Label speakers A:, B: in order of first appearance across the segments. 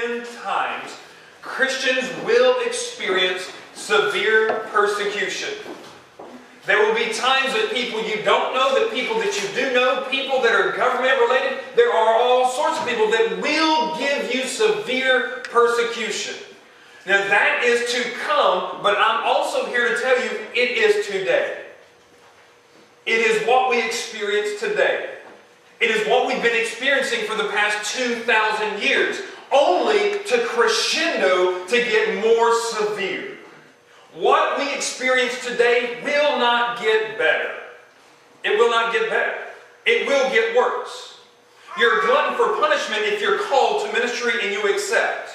A: end times, Christians will experience severe persecution. There will be times that people you don't know, that people that you do know, people that are government related, there are all sorts of people that will give you severe persecution. Now that is to come, but I'm also here to tell you it is today. It is what we experience today. It is what we've been experiencing for the past 2,000 years, only to crescendo to get more severe. What we experience today will not get better. It will not get better. It will get worse. You're a glutton for punishment if you're called to ministry and you accept.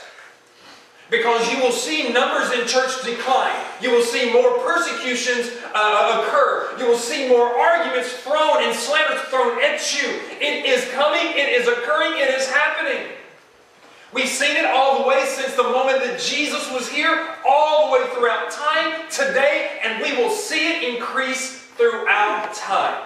A: Because you will see numbers in church decline. You will see more persecutions occur. You will see more arguments thrown and slanders thrown at you. It is coming. It is occurring. It is happening. We've seen it all the way since the moment that Jesus was here, all the way throughout time, today, and we will see it increase throughout time.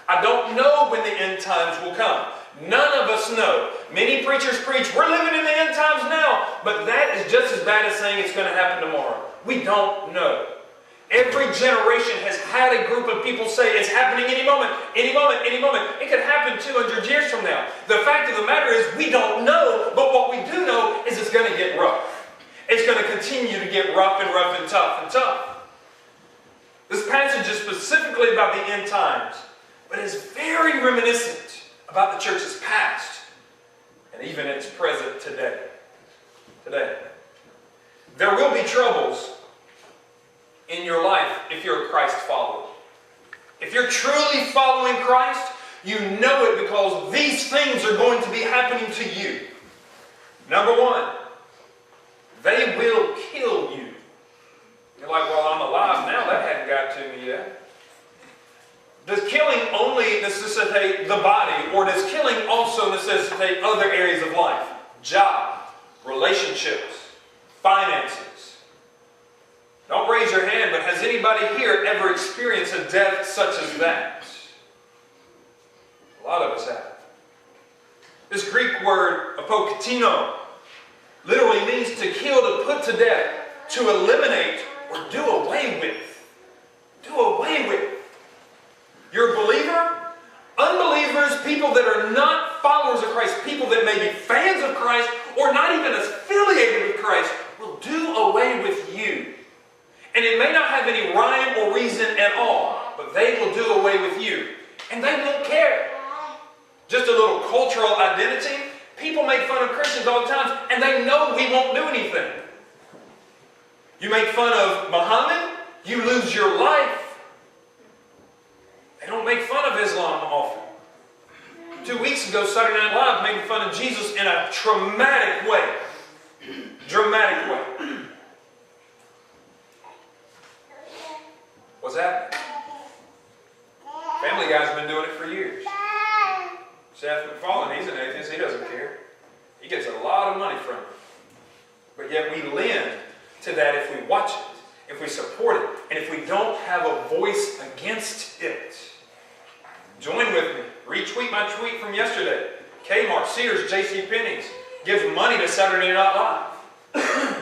A: I don't know when the end times will come. None of us know. Many preachers preach, we're living in the end times now, but that is just as bad as saying it's going to happen tomorrow. We don't know. Every generation has had a group of people say it's happening any moment, any moment, any moment. It could happen 200 years from now. The fact of the matter is we don't know, but what we do know is it's going to get rough. It's going to continue to get rough and rough and tough and tough. This passage is specifically about the end times, but it's very reminiscent about the church's past and even its present today. There will be troubles in your life if you're a Christ follower. If you're truly following Christ, you know it because these things are going to be happening to you. Number one, they will kill you. You're like, well, I'm alive now. That hadn't got to me yet. Does killing only necessitate the body, or does killing also necessitate other areas of life? Job, relationships, finances. Don't raise your hand, but has anybody here ever experienced a death such as that? A lot of us have. This Greek word, apokatino, literally means to kill, to put to death, to eliminate, or do away with. Do away with. You're a believer? Unbelievers, people that are not followers of Christ, people that may be fans of Christ, or not even affiliated with Christ, will do away with you. And it may not have any rhyme or reason at all, but they will do away with you. And they won't care. Just a little cultural identity. People make fun of Christians all the time, and they know we won't do anything. You make fun of Muhammad, you lose your life. They don't make fun of Islam often. 2 weeks ago, Saturday Night Live made fun of Jesus in a traumatic way. Dramatic way. What's happening? Family Guy's been doing it for years. Seth MacFarlane, he's an atheist. He doesn't care. He gets a lot of money from it. But yet we lend to that if we watch it, if we support it, and if we don't have a voice against it. Join with me. Retweet my tweet from yesterday. Kmart, Sears, JCPenney's gives money to Saturday Night Live.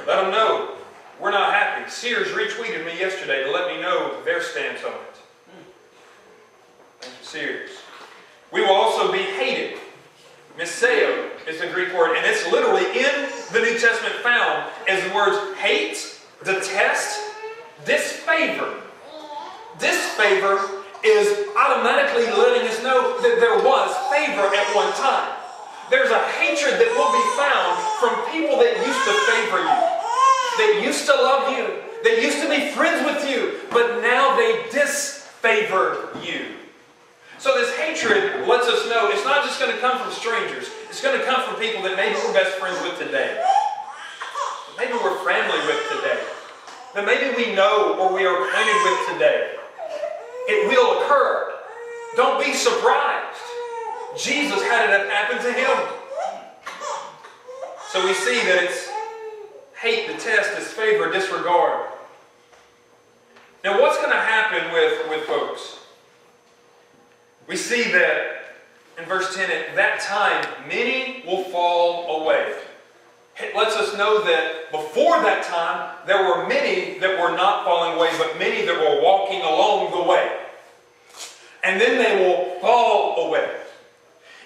A: Let them know we're not happy. Sears retweeted me yesterday to let me know their stance on it. Thank you, Sears. We will also be hated. Miseo is the Greek word, and it's literally in the New Testament found as the words hate, detest, disfavor. Disfavor is automatically letting us know that there was favor at one time. There's a hatred that will be found from people that used to favor you, that used to love you, that used to be friends with you, but now they disfavor you. So this hatred lets us know it's not just going to come from strangers. It's going to come from people that maybe we're best friends with today. Maybe we're family with today. That maybe we know or we are acquainted with today. It will occur. Don't be surprised. Jesus had it happen to him. So we see that it's hate, detest, disfavor, disregard. Now what's going to happen with folks? We see that in verse 10, at that time, many will fall away. It lets us know that before that time, there were many that were not falling away, but many that were walking along the way. And then they will fall away.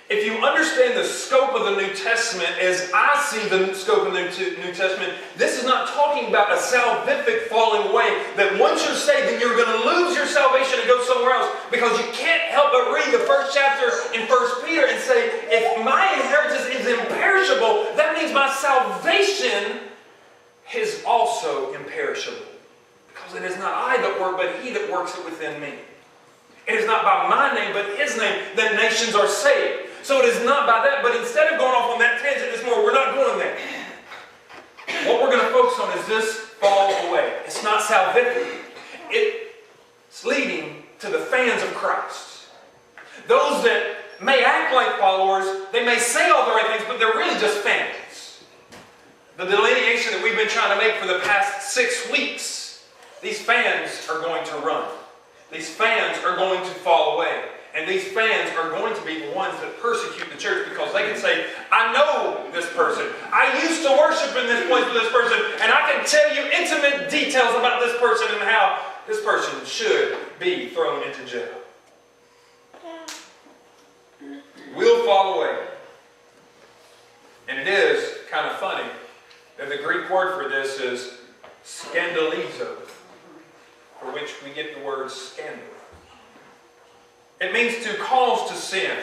A: If you understand the scope of the New Testament as I see the scope of the New Testament, this is not talking about a salvific falling away, that once you're saved, then you're going to lose your salvation and go somewhere else. Because you can't help but read the first chapter in 1 Peter and say, if my inheritance is imperishable, that means my salvation is also imperishable. Because it is not I that work, but He that works it within me. It is not by my name, but His name, that nations are saved. So it is not by that, but instead of going off on that tangent this morning, we're not going there. What we're going to focus on is this fall away. It's not salvific. It's leading to the fans of Christ. Those that may act like followers, they may say all the right things, but they're really just fans. The delineation that we've been trying to make for the past 6 weeks, these fans are going to run. These fans are going to fall away. And these fans are going to be the ones that persecute the church because they can say, I know this person. I used to worship in this place with this person, and I can tell you intimate details about this person and how this person should be thrown into jail. We'll fall away. And it is kind of funny that the Greek word for this is scandalizo, for which we get the word scandal. It means to cause to sin,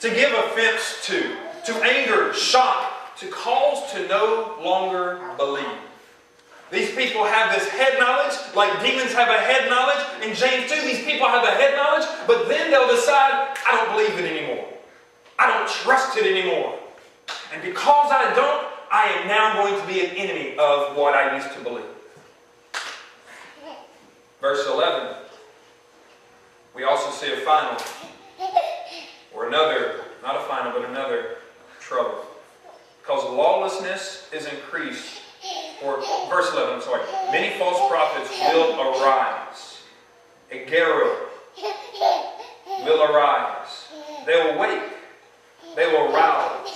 A: to give offense to anger, shock, to cause to no longer believe. These people have this head knowledge, like demons have a head knowledge. In James 2, these people have a head knowledge, but then they'll decide, I don't believe it anymore. I don't trust it anymore. And because I don't, I am now going to be an enemy of what I used to believe. Verse 11. We also see a final, or another, not a final, but another trouble. Because lawlessness is increased, or verse 11, I'm sorry. Many false prophets will arise. A Gero will arise. They will wake. They will rouse.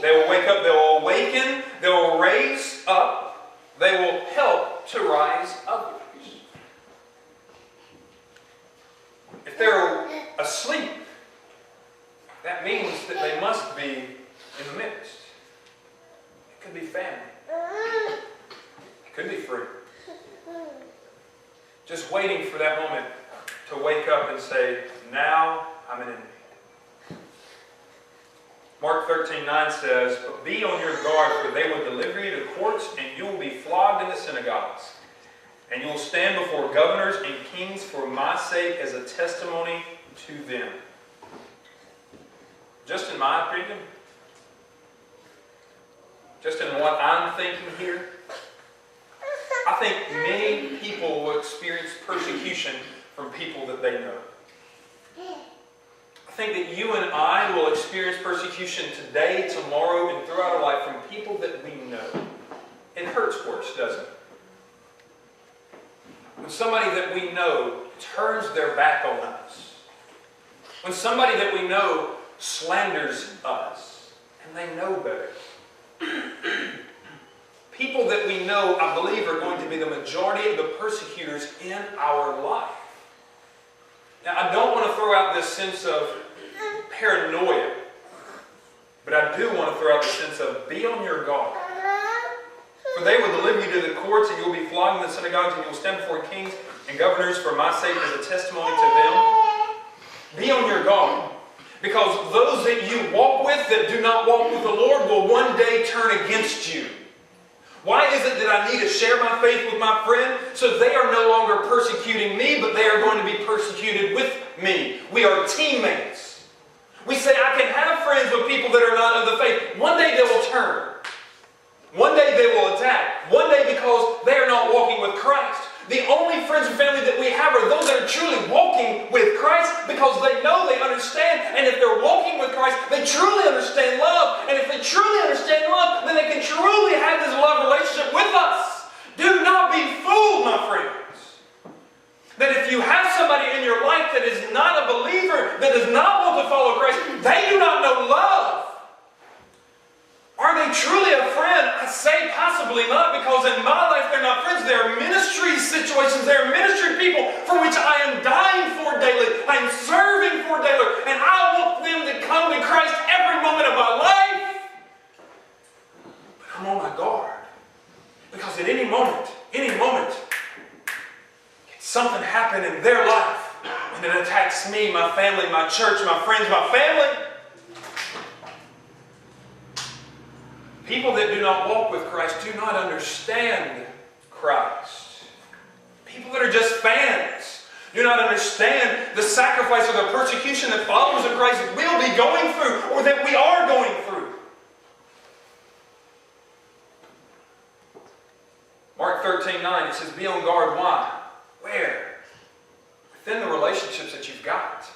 A: They will wake up. They will awaken. They will raise up. They will help to rise others. If they're asleep, that means that they must be in the midst. It could be family. It could be free. Just waiting for that moment to wake up and say, now I'm an enemy. Mark 13:9 says, but be on your guard, for they will deliver you to courts, and you will be flogged in the synagogues. And you will stand before governors and kings for my sake as a testimony to them. Just in my opinion, just in what I'm thinking here, I think many people will experience persecution from people that they know. I think that you and I will experience persecution today, tomorrow, and throughout our life from people that we know. It hurts worse, doesn't it? When somebody that we know turns their back on us. When somebody that we know slanders us. And they know better. People that we know, I believe, are going to be the majority of the persecutors in our life. Now, I don't want to throw out this sense of paranoia. But I do want to throw out the sense of be on your guard. For they will deliver you to the courts, and you will be flogged in the synagogues, and you will stand before kings and governors for my sake as a testimony to them. Be on your guard. Because those that you walk with that do not walk with the Lord will one day turn against you. Why is it that I need to share my faith with my friend? So they are no longer persecuting me, but they are going to be persecuted with me. We are teammates. We say, I can have friends with people that are not of the faith. One day they will turn. One day they will attack. One day because they are not walking with Christ. The only friends and family that we have are those that are truly walking with Christ because they know, they understand, and if they're walking with Christ, they truly understand love. And if they truly understand love, then they can truly have this love relationship with us. Do not be fooled, my friends. That if you have somebody in your life that is not a believer, that does not want to follow Christ, they do not know love. Are they truly a friend? I say Possibly not, because in my life they're not friends. There are ministry situations, there are ministry people for which I am dying for daily, I am serving for daily, and I want them to come to Christ every moment of my life. But I'm on my guard, because at any moment, something happen in their life, and it attacks me, my family, my church, my friends, my family. People that do not walk with Christ do not understand Christ. People that are just fans do not understand the sacrifice or the persecution that followers of Christ will be going through, or that we are going through. Mark 13:9, it says, be on guard. Why? Where? Within the relationships that you've got.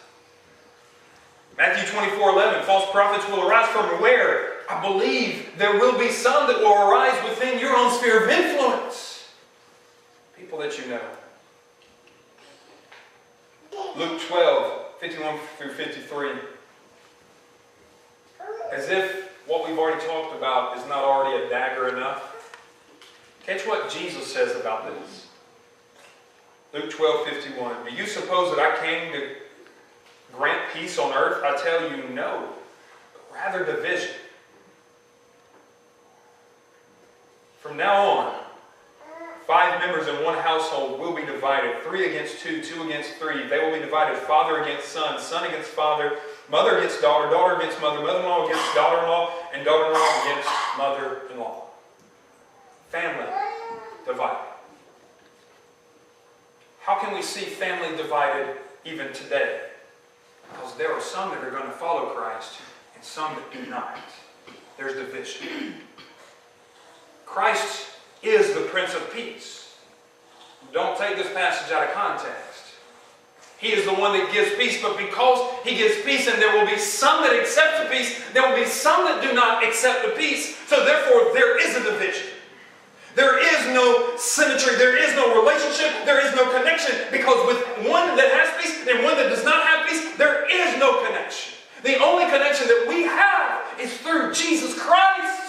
A: Matthew 24:11, false prophets will arise from where? I believe there will be some that will arise within your own sphere of influence. People that you know. Luke 12:51 through 53. As if what we've already talked about is not already a dagger enough. Catch what Jesus says about this. Luke 12:51. Do you suppose that I came to grant peace on earth? I tell you, no, but rather division. From now on, 5 members in one household will be divided, 3 against 2, 2 against 3. They will be divided, father against son, son against father, mother against daughter, daughter against mother, mother-in-law against daughter-in-law, and daughter-in-law against mother-in-law. Family divided. How can we see family divided even today? Because there are some that are going to follow Christ and some that do not. There's division. Christ is the Prince of Peace. Don't take this passage out of context. He is the one that gives peace, but because He gives peace and there will be some that accept the peace, there will be some that do not accept the peace. So therefore there is a division. There is no symmetry, there is no relationship, there is no connection, because with one that has peace and one that does not have peace, there is no connection. The only connection that we have is through Jesus Christ.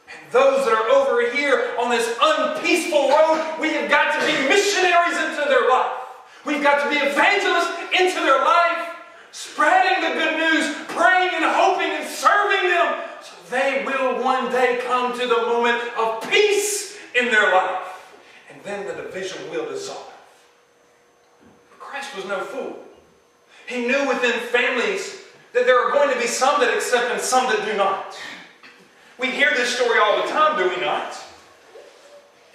A: And those that are over here on this unpeaceful road, we have got to be missionaries into their life. We've got to be evangelists into their life, spreading the good news, praying and hoping and serving them, so they will one day come to the moment of peace in their life. And then the division will dissolve. Christ was no fool. He knew within families that there are going to be some that accept and some that do not. We hear this story all the time, do we not?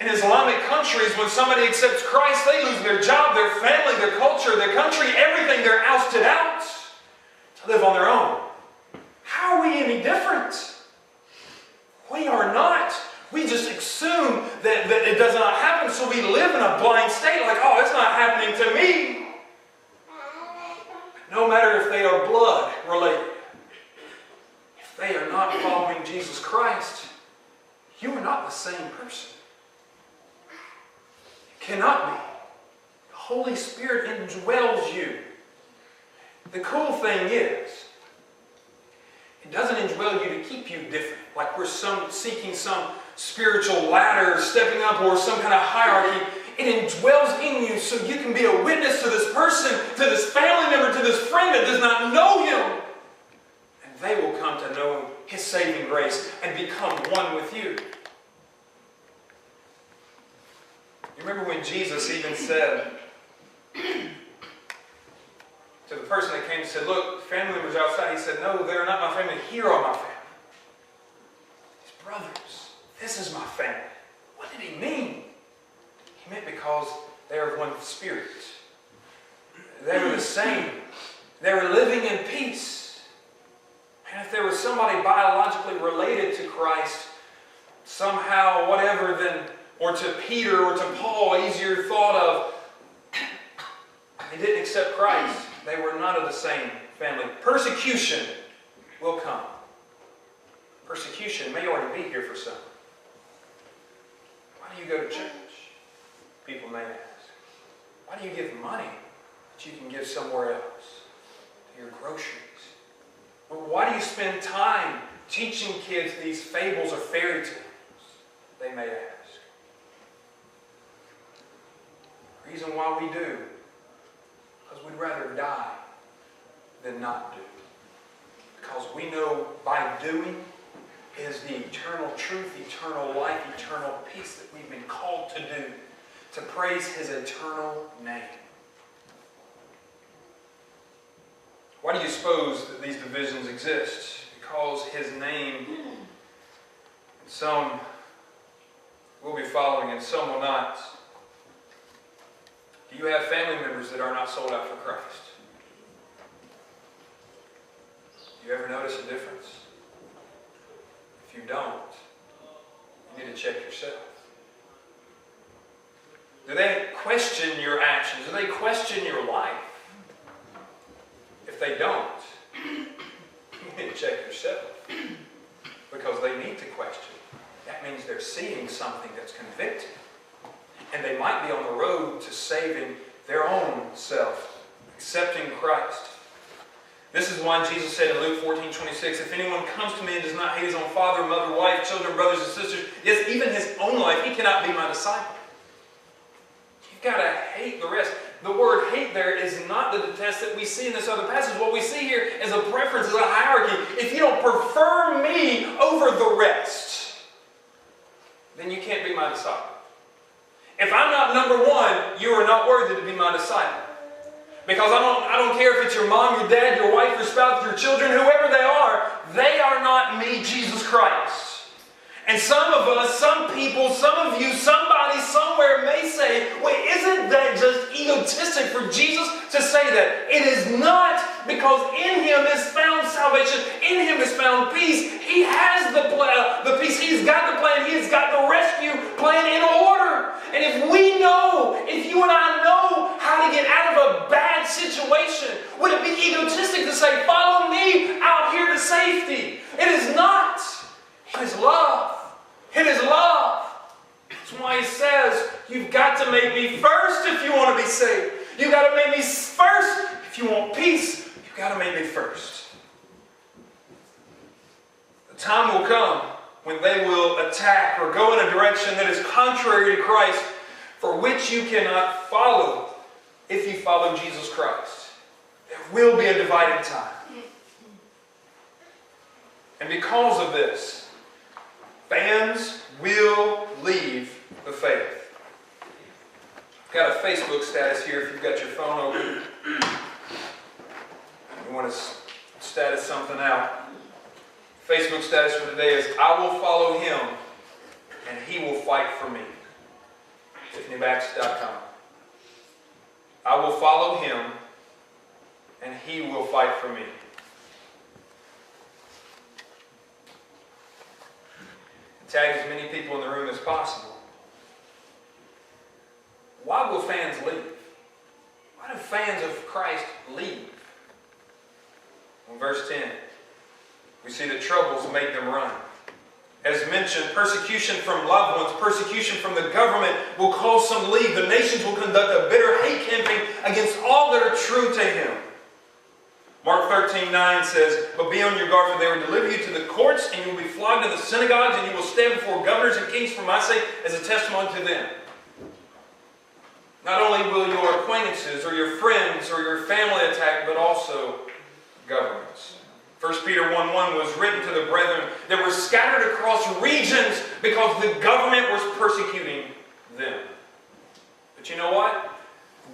A: In Islamic countries, when somebody accepts Christ, they lose their job, their family, their culture, their country, everything. They're ousted out to live on their own. How are we any different? We are not. We just assume that it does not happen, so we live in a blind state like, oh, it's not happening to me. No matter if they are blood related, if they are not following Jesus Christ, you are not the same person. You cannot be. The Holy Spirit indwells you. The cool thing is, it doesn't indwell you to keep you different, like we're seeking some spiritual ladder, stepping up, or some kind of hierarchy. It indwells in you so you can be a witness to this person, to this family member, to this friend that does not know Him. And they will come to know His saving grace and become one with you. You remember when Jesus even said to the person that came and said, look, family members outside, He said, no, they're not my family. Here are my family. His brothers. This is my family. What did He mean? He meant because they are of one spirit. They were the same. They were living in peace. And if there was somebody biologically related to Christ, somehow, whatever, then, or to Peter or to Paul, easier thought of, they didn't accept Christ. They were not of the same family. Persecution will come. Persecution may already be here for some. Why do you go to church? People may ask. Why do you give money that you can give somewhere else? To your groceries. Well, why do you spend time teaching kids these fables or fairy tales they may ask. The reason why we do, because we'd rather die than not do. Because we know by doing is the eternal truth, eternal life, eternal peace that we've been called to do, to praise His eternal name. Why do you suppose that these divisions exist? Because His name, some will be following and some will not. Do you have family members that are not sold out for Christ? Do you ever notice a difference? If you don't, you need to check yourself. Do they question your actions? Do they question your life? If they don't, you need to check yourself. Because they need to question. That means they're seeing something that's convicting. And they might be on the road to saving their own self, accepting Christ. This is why Jesus said in Luke 14:26, if anyone comes to me and does not hate his own father, mother, wife, children, brothers, and sisters, yes, even his own life, he cannot be my disciple. You've got to hate the rest. The word hate there is not the detest that we see in this other passage. What we see here is a preference, is a hierarchy. If you don't prefer me over the rest, then you can't be my disciple. If I'm not number one, you are not worthy to be my disciple. Because I don't care if it's your mom, your dad, your wife, your spouse, your children, whoever they are not me, Jesus Christ. And some of us, some people, some of you, somebody, somewhere may say, wait, isn't that just egotistic for Jesus to say that? It is not, because in Him is found salvation. In Him is found peace. He has the peace. He's got the plan. He's got the rescue plan in order. And if you and I know how to get out of a bad situation, would it be egotistic to say, follow me out here to safety? It is not. It is love. It is love. That's why He says, you've got to make me first if you want to be saved. You've got to make me first if you want peace. You've got to make me first. The time will come when they will attack or go in a direction that is contrary to Christ, for which you cannot follow if you follow Jesus Christ. There will be a dividing time. And because of this, fans will leave the faith. I've got a Facebook status here if you've got your phone open. You want to status something out. Facebook status for today is, I will follow Him and He will fight for me. TiffanyBax.com. I will follow Him and He will fight for me. Tag as many people in the room as possible. Why will fans leave? Why do fans of Christ leave? In verse 10, we see that troubles make them run. As mentioned, persecution from loved ones, persecution from the government will cause some to leave. The nations will conduct a bitter hate campaign against all that are true to Him. Mark 13:9 says, but be on your guard, for they will deliver you to the courts, and you will be flogged in the synagogues, and you will stand before governors and kings for my sake as a testimony to them. Not only will your acquaintances or your friends or your family attack, but also governments. 1 Peter 1:1 was written to the brethren that were scattered across regions because the government was persecuting them. But you know what?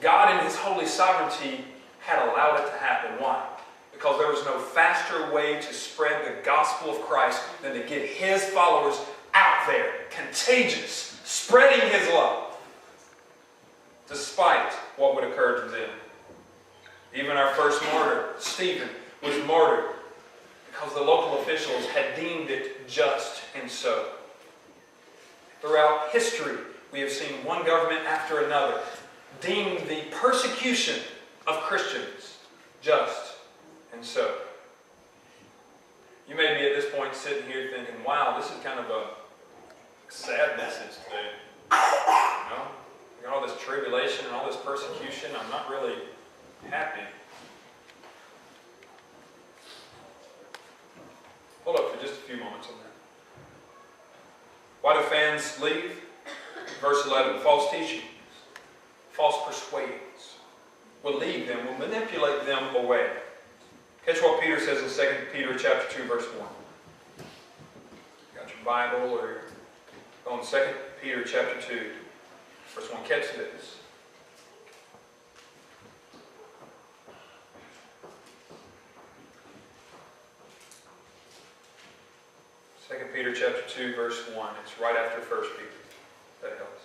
A: God in His holy sovereignty had allowed it to happen. Why? Because there was no faster way to spread the gospel of Christ than to get His followers out there, contagious, spreading His love, despite what would occur to them. Even our first martyr, Stephen, was martyred because the local officials had deemed it just and so. Throughout history, we have seen one government after another deem the persecution of Christians just and so. You may be at this point sitting here thinking, wow, this is kind of a sad message today. You know? You got all this tribulation and all this persecution. I'm not really happy. Hold up for just a few moments on that. Why do fans friends leave? Verse 11, false teachings, false persuadings will lead them, will manipulate them away. Catch what Peter says in 2 Peter chapter 2, verse 1. You got your Bible or you're on 2 Peter chapter 2, verse 1. Catch this. Peter chapter 2, verse 1. It's right after 1 Peter. That helps.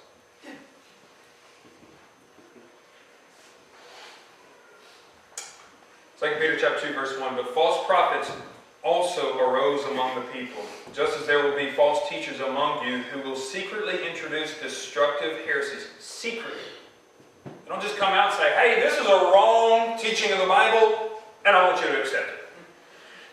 A: 2 Peter chapter 2, verse 1. But false prophets also arose among the people, just as there will be false teachers among you who will secretly introduce destructive heresies. Secretly. They don't just come out and say, hey, this is a wrong teaching of the Bible, and I want you to accept it.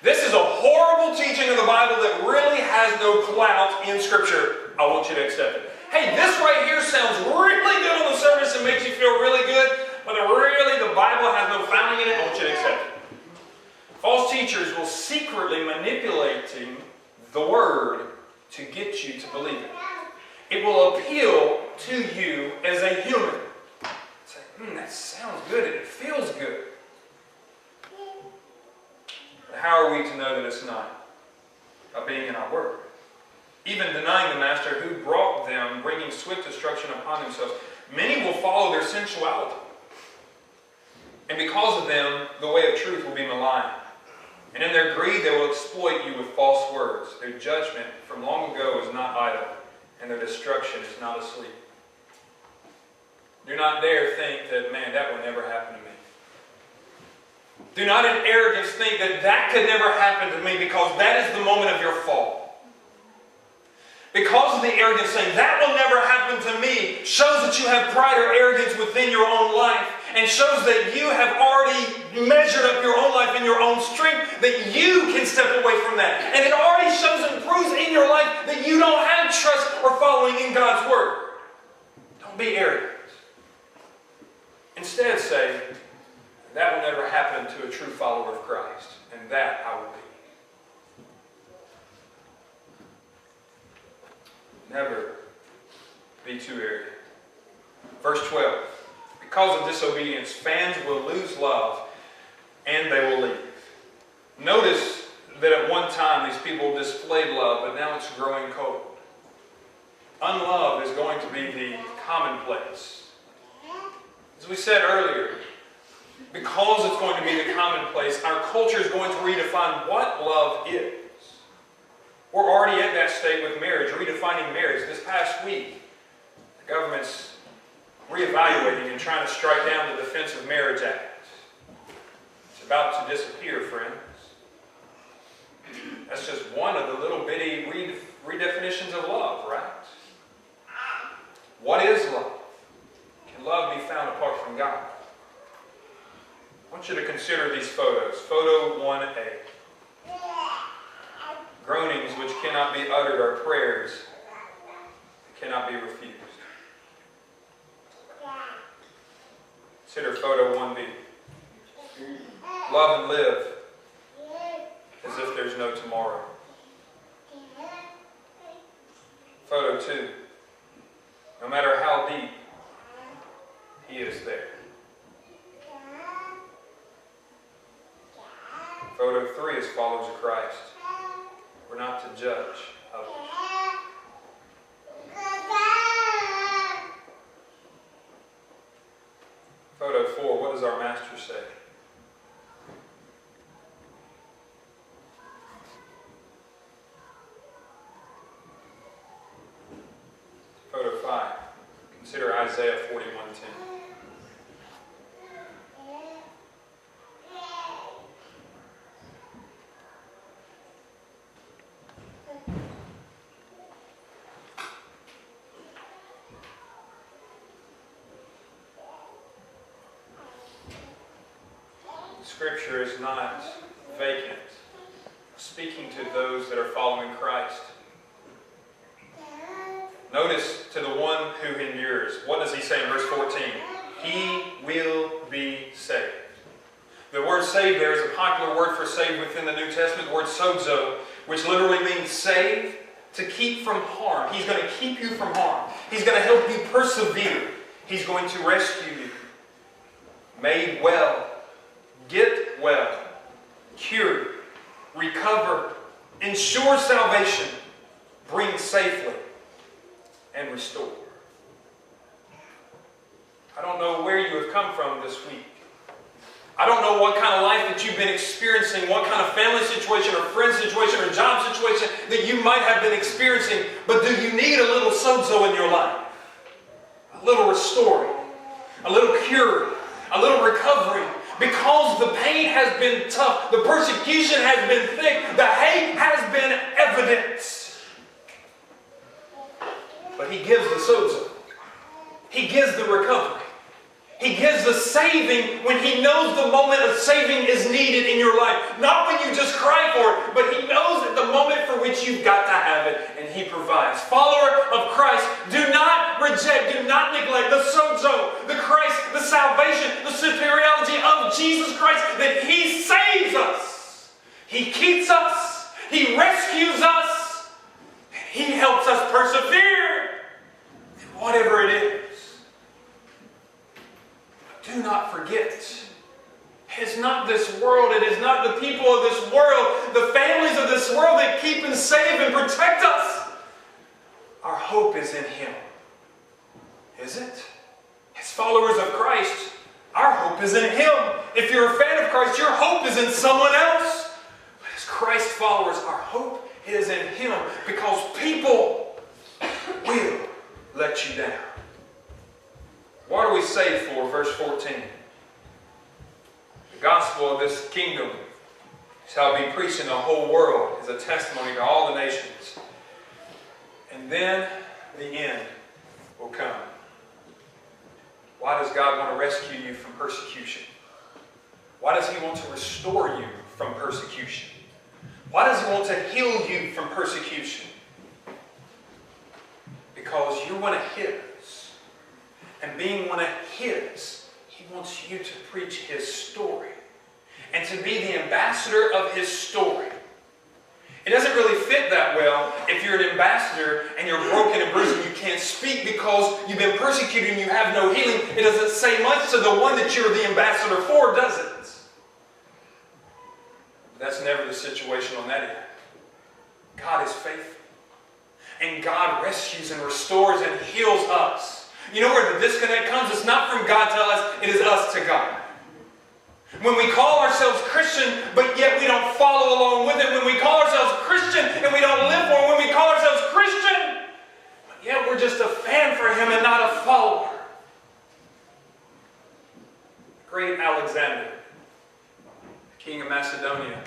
A: This is a horrible teaching of the Bible that really has no clout in Scripture. I want you to accept it. Hey, this right here sounds really good on the surface and makes you feel really good, but really the Bible has no founding in it. I want you to accept it. False teachers will secretly manipulate the Word to get you to believe it. It will appeal to you as a human. It's like, that sounds good and it feels good. How are we to know that it's not? By being in our Word. Even denying the Master who brought them, bringing swift destruction upon themselves. Many will follow their sensuality. And because of them, the way of truth will be maligned. And in their greed, they will exploit you with false words. Their judgment from long ago is not idle, and their destruction is not asleep. Do not dare think that, man, that will never happen to me. Do not in arrogance think that that could never happen to me, because that is the moment of your fall. Because of the arrogance saying, that will never happen to me, shows that you have pride or arrogance within your own life, and shows that you have already measured up your own life in your own strength, that you can step away from that. And it already shows and proves in your life that you don't have trust or following in God's Word. Don't be arrogant. Instead say, that will never happen to a true follower of Christ, and that I will be. Never be too arrogant. Verse 12. Because of disobedience, fans will lose love, and they will leave. Notice that at one time these people displayed love, but now it's growing cold. Unlove is going to be the commonplace. As we said earlier, because it's going to be the commonplace, our culture is going to redefine what love is. We're already at that state with marriage, redefining marriage. This past week, the government's reevaluating and trying to strike down the Defense of Marriage Act. It's about to disappear, friends. That's just one of the little bitty redefinitions of love, right? What is love? Can love be found apart from God? I want you to consider these photos. Photo 1A. Groanings which cannot be uttered are prayers that cannot be refused. Consider photo 1B. Love and live as if there's no tomorrow. Photo 2. No matter how deep, He is there. Photo 3 is followers of Christ. We're not to judge others. Photo 4, what does our Master say? Photo 5, consider Isaiah 41:10. Scripture is not vacant, speaking to those that are following Christ. Notice to the one who endures. What does he say in verse 14? He will be saved. The word saved there is a popular word for saved within the New Testament, the word sozo, which literally means save, to keep from harm. He's going to keep you from harm. He's going to help you persevere. He's going to rescue you. Made well, get well, cure, recover, ensure salvation, bring safely, and restore. I don't know where you have come from this week. I don't know what kind of life that you've been experiencing, what kind of family situation or friend situation or job situation that you might have been experiencing, but do you need a little sozo in your life? A little restoring, a little curing, a little recovery, because the pain has been tough, the persecution has been thick, the hate has been evident. But He gives the sozo. He gives the recovery. He gives the saving when He knows the moment of saving is needed in your life. Not when you just cry for it, but He knows at the moment for which you've got to have it, and He provides. Follower of Christ, do not reject, do not neglect the sozo, the Christ, the salvation, the superiority of Jesus Christ, that He saves us. He keeps us. He rescues us. And He helps us persevere in whatever it is. Do not forget, it's not this world, it is not the people of this world, the families of this world that keep and save and protect us. Our hope is in Him. Is it? As followers of Christ, our hope is in Him. If you're a fan of Christ, your hope is in someone else. But as Christ followers, our hope is in Him, because people will let you down. What are we saved for? Verse 14. The gospel of this kingdom shall be preached in the whole world as a testimony to all the nations. And then the end will come. Why does God want to rescue you from persecution? Why does He want to restore you from persecution? Why does He want to heal you from persecution? Because you're one of His. And being one of His, He wants you to preach His story and to be the ambassador of His story. It doesn't really fit that well if you're an ambassador and you're broken and bruised and you can't speak because you've been persecuted and you have no healing. It doesn't say much to the one that you're the ambassador for, does it? That's never the situation on that end. God is faithful. And God rescues and restores and heals us. You know where the disconnect comes? It's not from God to us, it is us to God. When we call ourselves Christian, but yet we don't follow along with it. When we call ourselves Christian and we don't live for Him. When we call ourselves Christian, but yet we're just a fan for Him and not a follower. Great Alexander, king of Macedonia,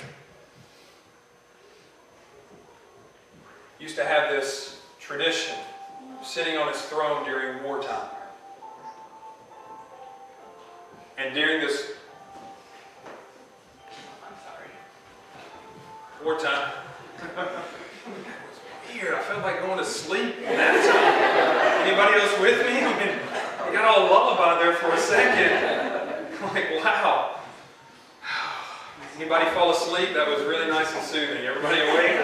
A: used to have this tradition, sitting on his throne during wartime. And during this wartime, it was weird. I felt like going to sleep in that time. Anybody else with me? I mean, I got all lullaby there for a second. I'm like, wow. Anybody fall asleep? That was really nice and soothing. Everybody awake?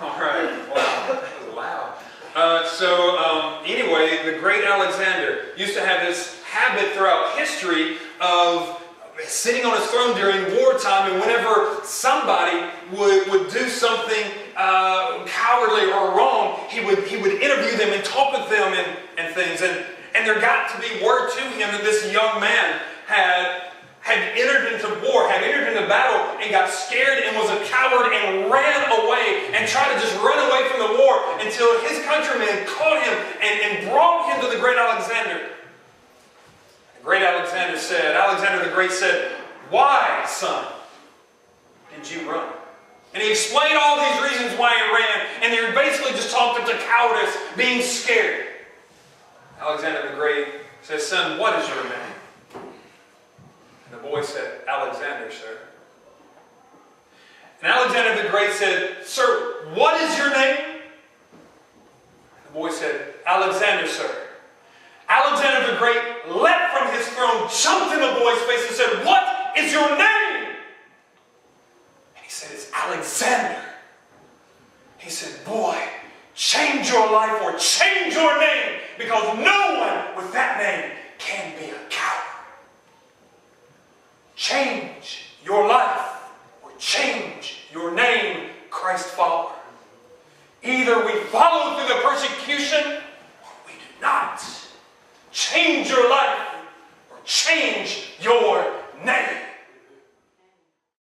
A: All right. Wow. That was loud. Anyway, the great Alexander used to have this habit throughout history of sitting on his throne during wartime, and whenever somebody would do something cowardly or wrong, he would interview them and talk with them and things. And there got to be word to him that this young man had entered into war, had entered into battle, and got scared and was a coward and ran away and tried to just run away from the war until his countrymen caught him and brought him to the great Alexander. The great Alexander the Great said, "Why, son, did you run?" And he explained all these reasons why he ran, and they basically just talked up to cowardice, being scared. Alexander the Great says, "Son, what is your name?" And the boy said, "Alexander, sir." And Alexander the Great said, "Sir, what is your name?" The boy said, "Alexander, sir." Alexander the Great leapt from his throne, jumped in the boy's face and said, "What is your name?" And he said, "It's Alexander." He said, "Boy, change your life or change your name, because no one with that name can be a coward. Change your life or change your name, Christ follower. Either we follow through the persecution or we do not. Change your life or change